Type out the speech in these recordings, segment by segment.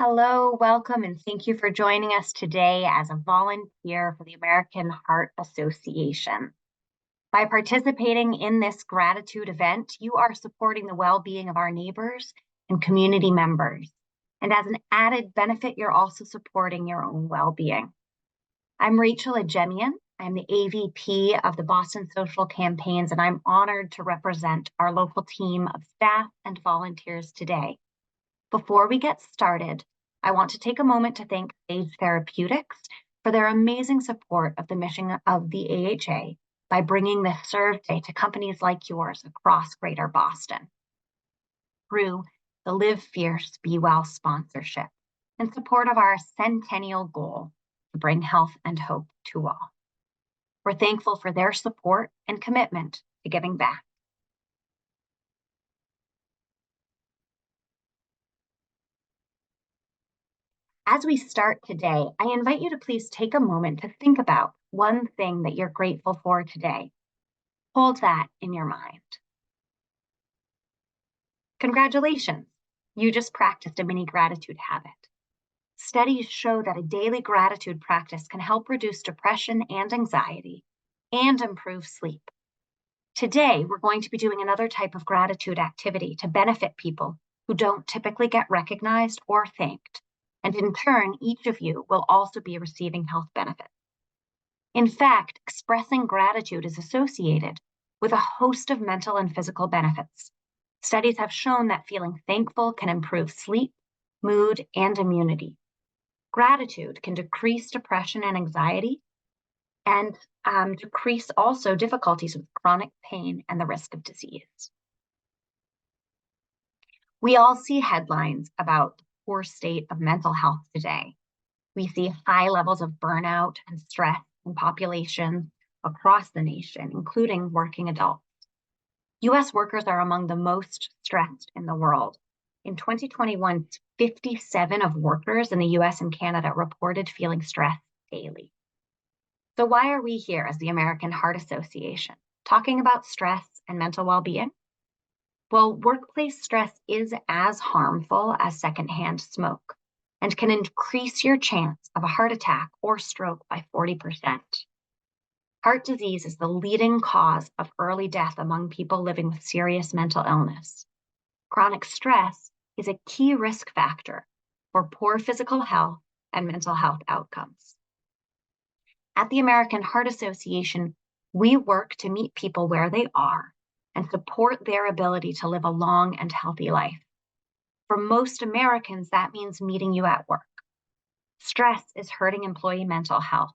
Hello, welcome, and thank you for joining us today as a volunteer for the American Heart Association. By participating in this gratitude event, you are supporting the well-being of our neighbors and community members. And as an added benefit, you're also supporting your own well-being. I'm Rachel Ajemian. I'm the AVP of the Boston Social Campaigns, and I'm honored to represent our local team of staff and volunteers today. Before we get started, I want to take a moment to thank Therapeutics for their amazing support of the mission of the AHA by bringing this survey to companies like yours across Greater Boston. Through the Live Fierce, Be Well sponsorship in support of our centennial goal to bring health and hope to all. We're thankful for their support and commitment to giving back. As we start today, I invite you to please take a moment to think about one thing that you're grateful for today. Hold that in your mind. Congratulations, you just practiced a mini gratitude habit. Studies show that a daily gratitude practice can help reduce depression and anxiety and improve sleep. Today, we're going to be doing another type of gratitude activity to benefit people who don't typically get recognized or thanked. And in turn, each of you will also be receiving health benefits. In fact, expressing gratitude is associated with a host of mental and physical benefits. Studies have shown that feeling thankful can improve sleep, mood, and immunity. Gratitude can decrease depression and anxiety and decrease also difficulties with chronic pain and the risk of disease. We all see headlines about poor state of mental health today. We see high levels of burnout and stress in populations across the nation, including working adults. U.S. workers are among the most stressed in the world. In 2021, 57 of workers in the U.S. and Canada reported feeling stressed daily. So why are we here as the American Heart Association talking about stress and mental well-being? Well, workplace stress is as harmful as secondhand smoke and can increase your chance of a heart attack or stroke by 40%. Heart disease is the leading cause of early death among people living with serious mental illness. Chronic stress is a key risk factor for poor physical health and mental health outcomes. At the American Heart Association, we work to meet people where they are and support their ability to live a long and healthy life. For most Americans, that means meeting you at work. Stress is hurting employee mental health.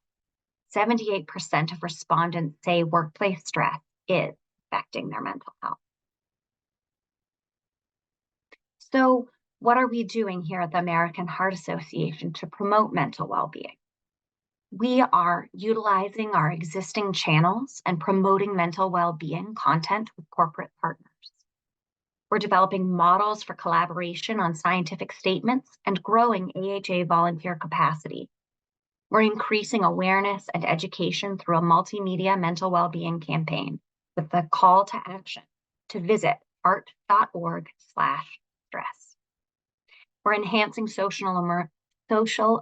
78% of respondents say workplace stress is affecting their mental health. So, what are we doing here at the American Heart Association to promote mental well-being? We are utilizing our existing channels and promoting mental well-being content with corporate partners. We're developing models for collaboration on scientific statements and growing AHA volunteer capacity. We're increasing awareness and education through a multimedia mental well-being campaign with the call to action to visit heart.org/stress. We're enhancing social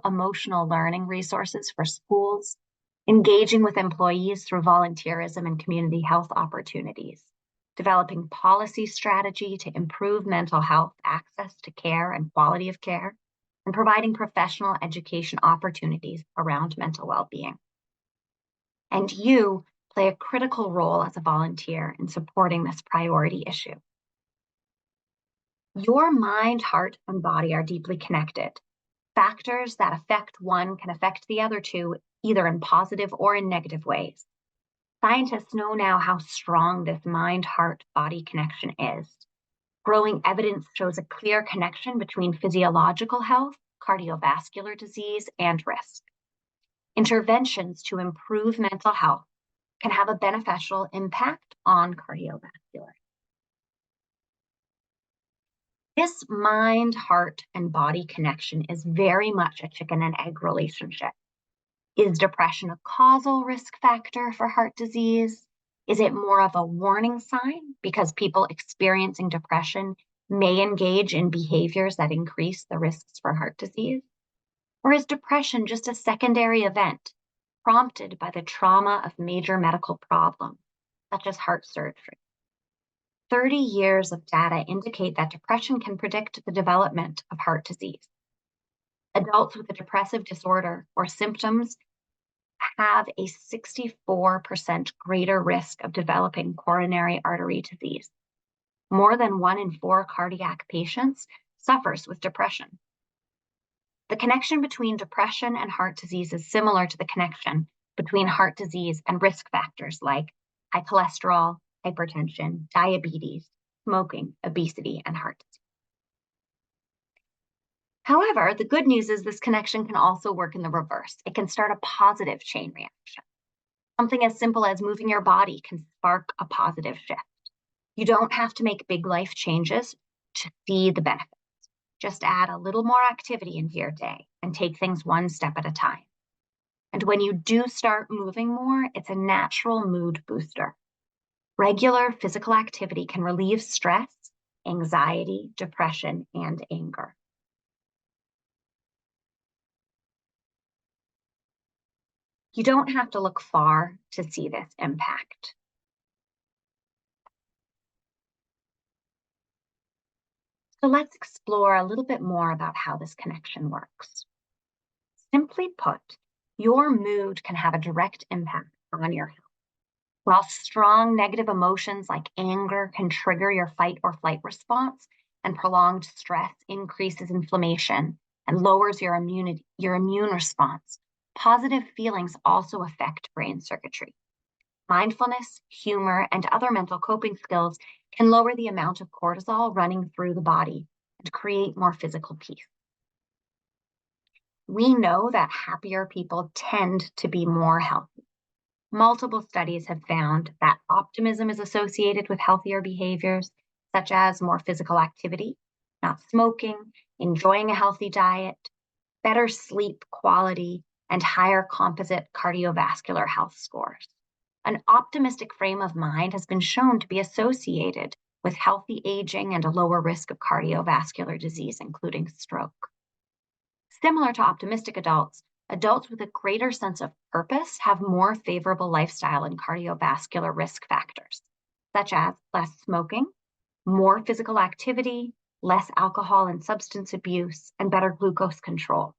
emotional learning resources for schools, engaging with employees through volunteerism and community health opportunities, developing policy strategy to improve mental health access to care and quality of care, and providing professional education opportunities around mental well-being. And you play a critical role as a volunteer in supporting this priority issue. Your mind, heart, and body are deeply connected. Factors that affect one can affect the other two, either in positive or in negative ways. Scientists know now how strong this mind-heart-body connection is. Growing evidence shows a clear connection between physiological health, cardiovascular disease, and risk. Interventions to improve mental health can have a beneficial impact on cardiovascular. This mind, heart, and body connection is very much a chicken and egg relationship. Is depression a causal risk factor for heart disease? Is it more of a warning sign because people experiencing depression may engage in behaviors that increase the risks for heart disease? Or is depression just a secondary event prompted by the trauma of major medical problems, such as heart surgery? 30 years of data indicate that depression can predict the development of heart disease. Adults with a depressive disorder or symptoms have a 64% greater risk of developing coronary artery disease. More than 1 in 4 cardiac patients suffers with depression. The connection between depression and heart disease is similar to the connection between heart disease and risk factors like high cholesterol, hypertension, diabetes, smoking, obesity, and heart disease. However, the good news is this connection can also work in the reverse. It can start a positive chain reaction. Something as simple as moving your body can spark a positive shift. You don't have to make big life changes to see the benefits. Just add a little more activity into your day and take things one step at a time. And when you do start moving more, it's a natural mood booster. Regular physical activity can relieve stress, anxiety, depression, and anger. You don't have to look far to see this impact. So let's explore a little bit more about how this connection works. Simply put, your mood can have a direct impact on your health. While strong negative emotions like anger can trigger your fight or flight response, and prolonged stress increases inflammation and lowers your immune response, positive feelings also affect brain circuitry. Mindfulness, humor, and other mental coping skills can lower the amount of cortisol running through the body and create more physical peace. We know that happier people tend to be more healthy. Multiple studies have found that optimism is associated with healthier behaviors, such as more physical activity, not smoking, enjoying a healthy diet, better sleep quality, and higher composite cardiovascular health scores. An optimistic frame of mind has been shown to be associated with healthy aging and a lower risk of cardiovascular disease, including stroke. Similar to optimistic adults, adults with a greater sense of purpose have more favorable lifestyle and cardiovascular risk factors, such as less smoking, more physical activity, less alcohol and substance abuse, and better glucose control.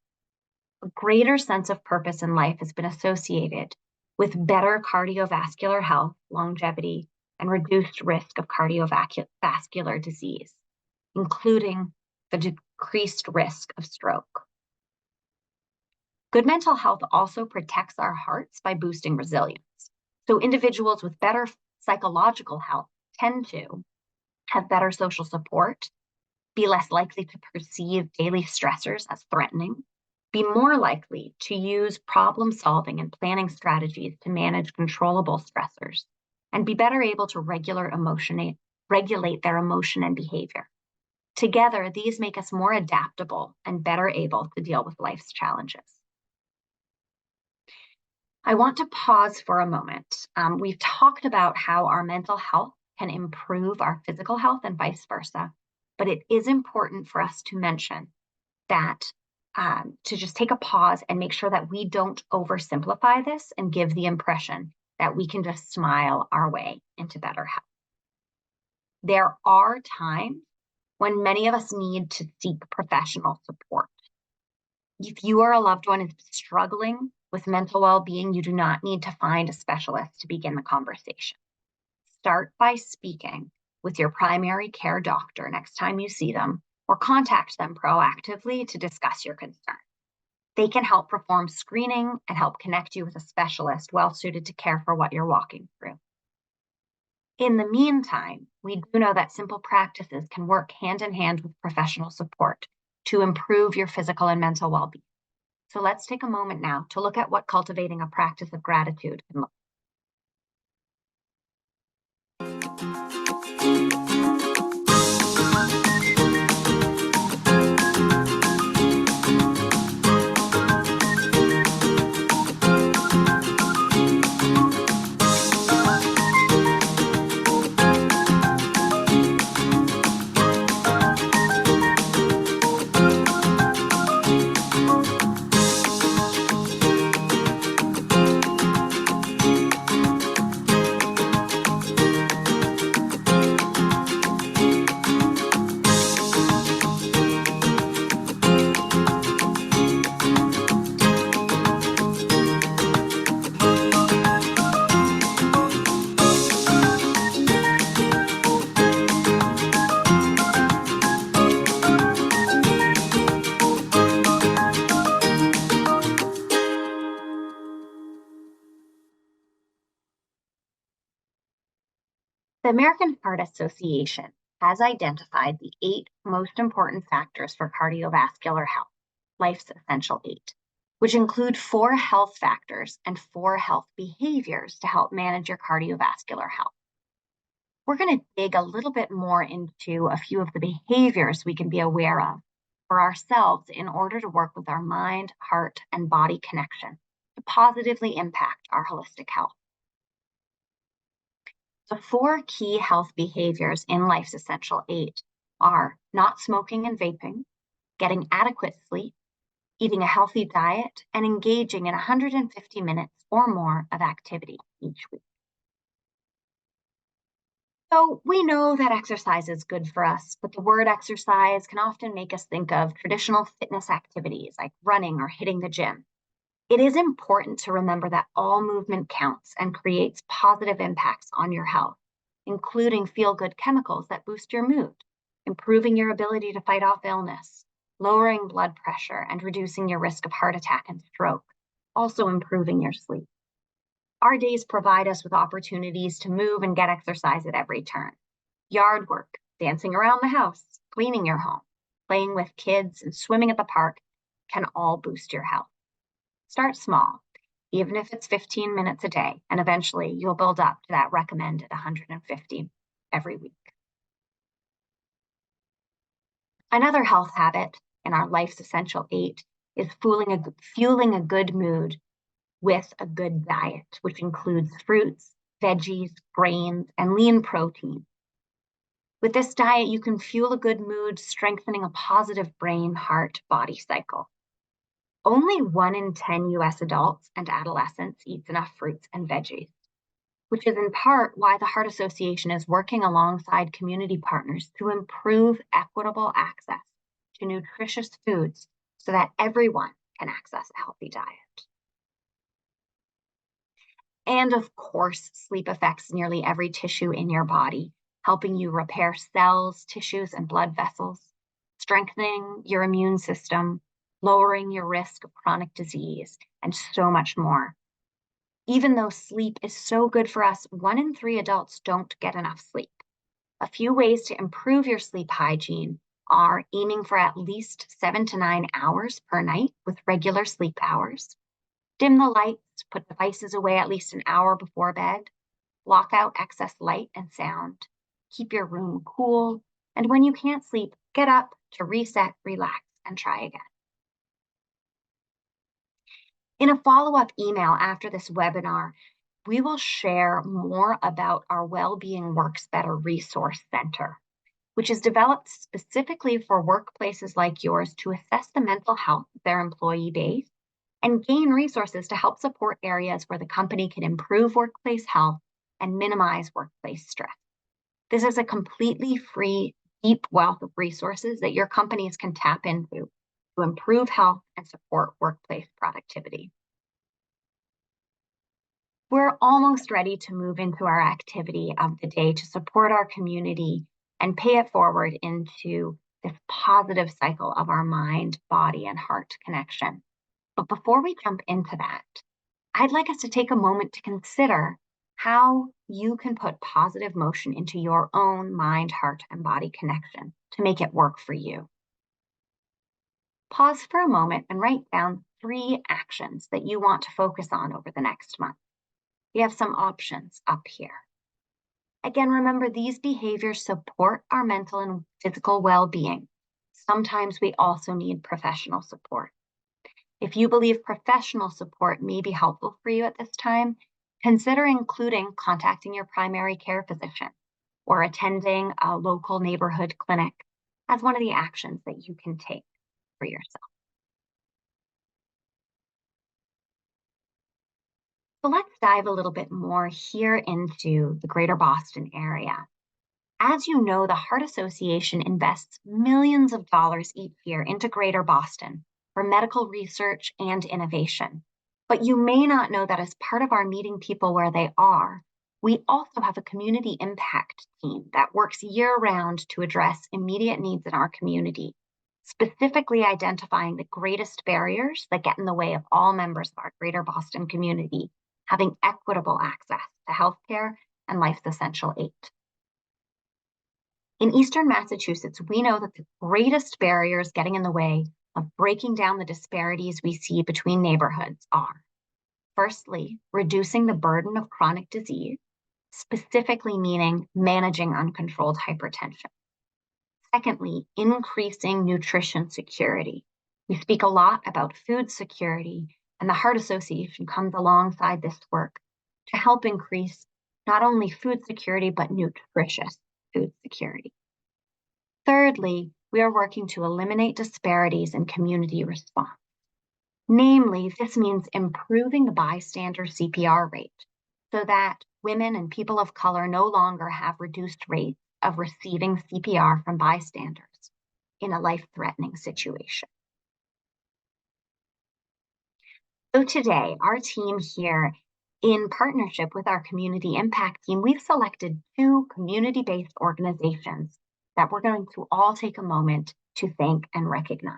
A greater sense of purpose in life has been associated with better cardiovascular health, longevity, and reduced risk of cardiovascular disease, including the decreased risk of stroke. Good mental health also protects our hearts by boosting resilience. So individuals with better psychological health tend to have better social support, be less likely to perceive daily stressors as threatening, be more likely to use problem solving and planning strategies to manage controllable stressors, and be better able to regulate their emotion and behavior. Together, these make us more adaptable and better able to deal with life's challenges. I want to pause for a moment. We've talked about how our mental health can improve our physical health and vice versa, but it is important for us to mention that to just take a pause and make sure that we don't oversimplify this and give the impression that we can just smile our way into better health. There are times when many of us need to seek professional support. If you or a loved one is struggling with mental well-being, you do not need to find a specialist to begin the conversation. Start by speaking with your primary care doctor next time you see them, or contact them proactively to discuss your concern. They can help perform screening and help connect you with a specialist well-suited to care for what you're walking through. In the meantime, we do know that simple practices can work hand in hand with professional support to improve your physical and mental well-being. So let's take a moment now to look at what cultivating a practice of gratitude can look like. The American Heart Association has identified the 8 most important factors for cardiovascular health, life's essential 8, which include 4 health factors and 4 health behaviors to help manage your cardiovascular health. We're going to dig a little bit more into a few of the behaviors we can be aware of for ourselves in order to work with our mind, heart, and body connection to positively impact our holistic health. The 4 key health behaviors in Life's Essential 8 are not smoking and vaping, getting adequate sleep, eating a healthy diet, and engaging in 150 minutes or more of activity each week. So we know that exercise is good for us, but the word exercise can often make us think of traditional fitness activities like running or hitting the gym. It is important to remember that all movement counts and creates positive impacts on your health, including feel-good chemicals that boost your mood, improving your ability to fight off illness, lowering blood pressure, and reducing your risk of heart attack and stroke, also improving your sleep. Our days provide us with opportunities to move and get exercise at every turn. Yard work, dancing around the house, cleaning your home, playing with kids, and swimming at the park can all boost your health. Start small, even if it's 15 minutes a day, and eventually you'll build up to that recommended 150 every week. Another health habit in our Life's Essential 8 is fueling a good mood with a good diet, which includes fruits, veggies, grains, and lean protein. With this diet, you can fuel a good mood, strengthening a positive brain, heart, body cycle. Only 1 in 10 US adults and adolescents eats enough fruits and veggies, which is in part why the Heart Association is working alongside community partners to improve equitable access to nutritious foods so that everyone can access a healthy diet. And of course, sleep affects nearly every tissue in your body, helping you repair cells, tissues, and blood vessels, strengthening your immune system, lowering your risk of chronic disease, and so much more. Even though sleep is so good for us, 1 in 3 adults don't get enough sleep. A few ways to improve your sleep hygiene are aiming for at least 7 to 9 hours per night with regular sleep hours. Dim the lights, put devices away at least an hour before bed, block out excess light and sound, keep your room cool, and when you can't sleep, get up to reset, relax, and try again. In a follow-up email after this webinar, we will share more about our Wellbeing Works Better Resource Center, which is developed specifically for workplaces like yours to assess the mental health of their employee base and gain resources to help support areas where the company can improve workplace health and minimize workplace stress. This is a completely free, deep wealth of resources that your companies can tap into to improve health and support workplace productivity. We're almost ready to move into our activity of the day to support our community and pay it forward into this positive cycle of our mind, body, and heart connection. But before we jump into that, I'd like us to take a moment to consider how you can put positive motion into your own mind, heart, and body connection to make it work for you. Pause for a moment and write down 3 actions that you want to focus on over the next month. We have some options up here. Again, remember these behaviors support our mental and physical well-being. Sometimes we also need professional support. If you believe professional support may be helpful for you at this time, consider including contacting your primary care physician or attending a local neighborhood clinic as one of the actions that you can take for yourself. So let's dive a little bit more here into the Greater Boston area. As you know, the Heart Association invests millions of dollars each year into Greater Boston for medical research and innovation. But you may not know that as part of our meeting people where they are, we also have a community impact team that works year-round to address immediate needs in our community, specifically identifying the greatest barriers that get in the way of all members of our Greater Boston community having equitable access to healthcare and Life's Essential 8. In Eastern Massachusetts, we know that the greatest barriers getting in the way of breaking down the disparities we see between neighborhoods are, firstly, reducing the burden of chronic disease, specifically meaning managing uncontrolled hypertension. Secondly, increasing nutrition security. We speak a lot about food security, and the Heart Association comes alongside this work to help increase not only food security, but nutritious food security. Thirdly, we are working to eliminate disparities in community response. Namely, this means improving the bystander CPR rate so that women and people of color no longer have reduced rates of receiving CPR from bystanders in a life-threatening situation. So today, our team here, in partnership with our community impact team, we've selected 2 community-based organizations that we're going to all take a moment to thank and recognize.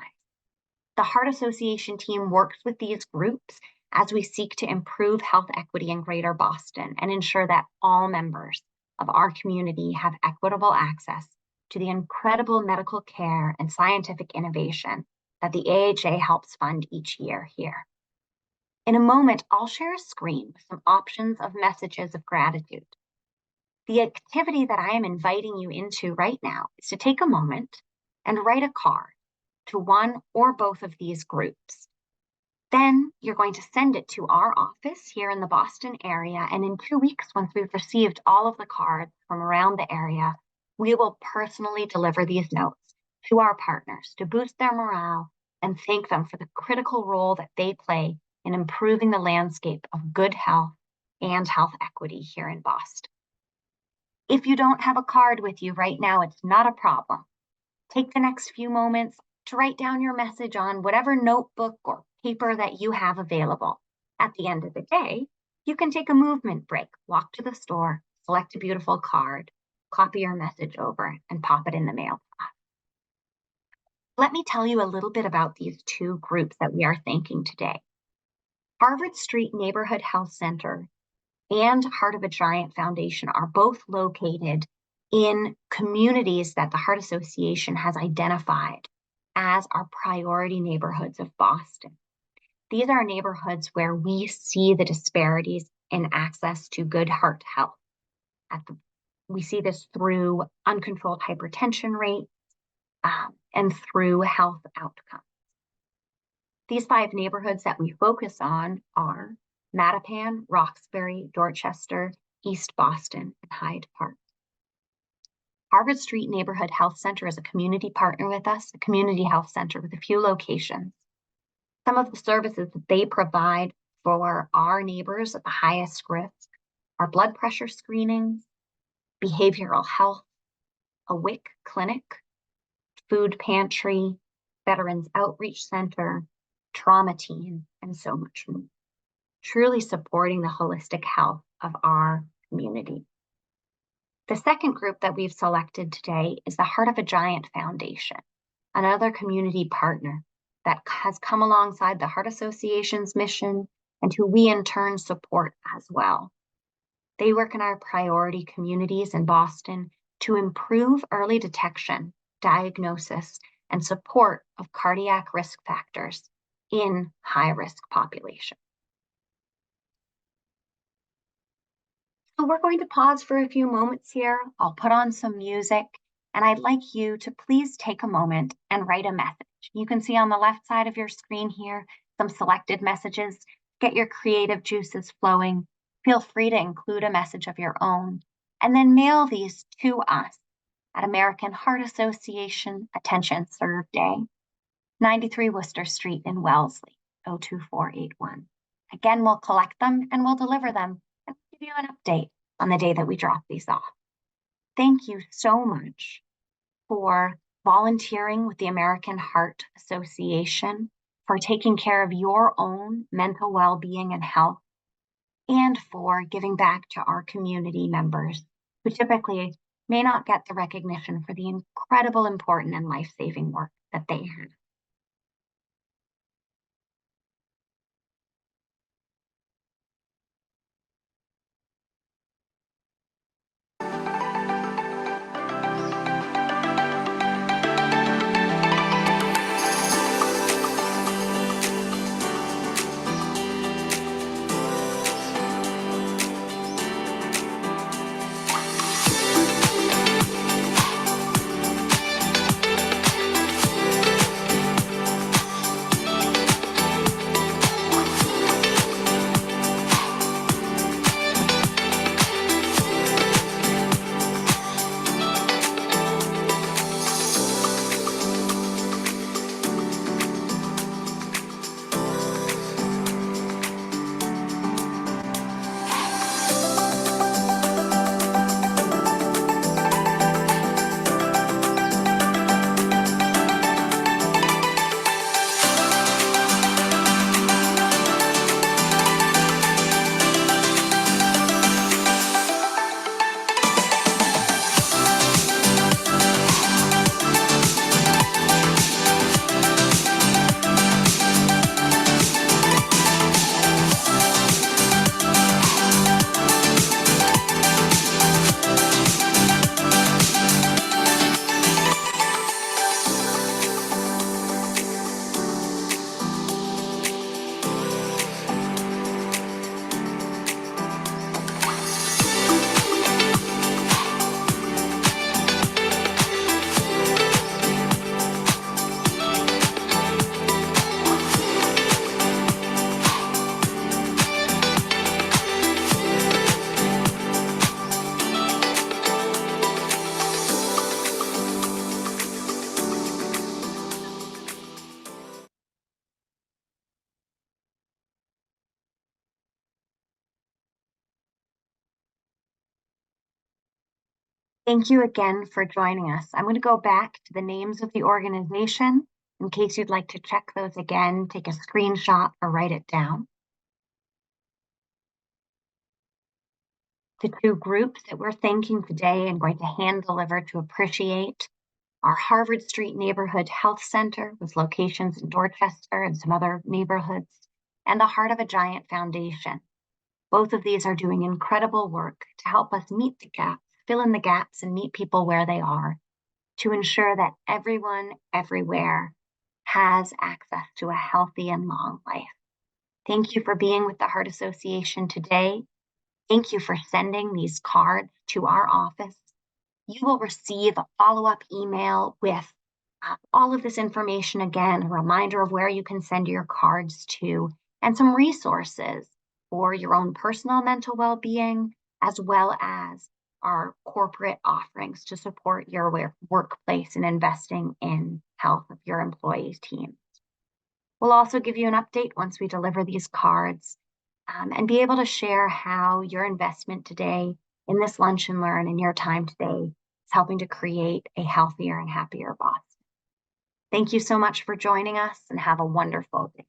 The Heart Association team works with these groups as we seek to improve health equity in Greater Boston and ensure that all members of our community have equitable access to the incredible medical care and scientific innovation that the AHA helps fund each year here. In a moment, I'll share a screen with some options of messages of gratitude. The activity that I am inviting you into right now is to take a moment and write a card to one or both of these groups. Then you're going to send it to our office here in the Boston area. And in 2 weeks, once we've received all of the cards from around the area, we will personally deliver these notes to our partners to boost their morale and thank them for the critical role that they play in improving the landscape of good health and health equity here in Boston. If you don't have a card with you right now, it's not a problem. Take the next few moments to write down your message on whatever notebook or paper that you have available. At the end of the day, you can take a movement break, walk to the store, select a beautiful card, copy your message over, and pop it in the mailbox. Let me tell you a little bit about these 2 groups that we are thanking today. Harvard Street Neighborhood Health Center and Heart of a Giant Foundation are both located in communities that the Heart Association has identified as our priority neighborhoods of Boston. These are neighborhoods where we see the disparities in access to good heart health. We see this through uncontrolled hypertension rates and through health outcomes. These 5 neighborhoods that we focus on are Mattapan, Roxbury, Dorchester, East Boston, and Hyde Park. Harvard Street Neighborhood Health Center is a community partner with us, a community health center with a few locations. Some of the services that they provide for our neighbors at the highest risk are blood pressure screenings, behavioral health, a WIC clinic, food pantry, Veterans Outreach Center, trauma team, and so much more. Truly supporting the holistic health of our community. The second group that we've selected today is the Heart of a Giant Foundation, another community partner that has come alongside the Heart Association's mission and who we in turn support as well. They work in our priority communities in Boston to improve early detection, diagnosis, and support of cardiac risk factors in high-risk populations. So we're going to pause for a few moments here. I'll put on some music, and I'd like you to please take a moment and write a message. You can see on the left side of your screen here some selected messages. Get your creative juices flowing. Feel free to include a message of your own, and then mail these to us at American Heart Association Attention Serve Day, 93 Worcester Street in Wellesley, 02481. Again, we'll collect them and we'll deliver them and give you an update on the day that we drop these off. Thank you so much for volunteering with the American Heart Association, for taking care of your own mental well-being and health, and for giving back to our community members who typically may not get the recognition for the incredible, important, and life-saving work that they have. Thank you again for joining us. I'm going to go back to the names of the organization in case you'd like to check those again, take a screenshot or write it down. The two groups that we're thanking today and going to hand deliver to appreciate our Harvard Street Neighborhood Health Center with locations in Dorchester and some other neighborhoods, and the Heart of a Giant Foundation. Both of these are doing incredible work to help us meet the gaps, fill in the gaps, and meet people where they are to ensure that everyone, everywhere has access to a healthy and long life. Thank you for being with the Heart Association today. Thank you for sending these cards to our office. You will receive a follow-up email with all of this information again, a reminder of where you can send your cards to, and some resources for your own personal mental well-being, as well as our corporate offerings to support your workplace and investing in health of your employees' teams. We'll also give you an update once we deliver these cards and be able to share how your investment today in this Lunch and Learn and your time today is helping to create a healthier and happier Boston. Thank you so much for joining us and have a wonderful day.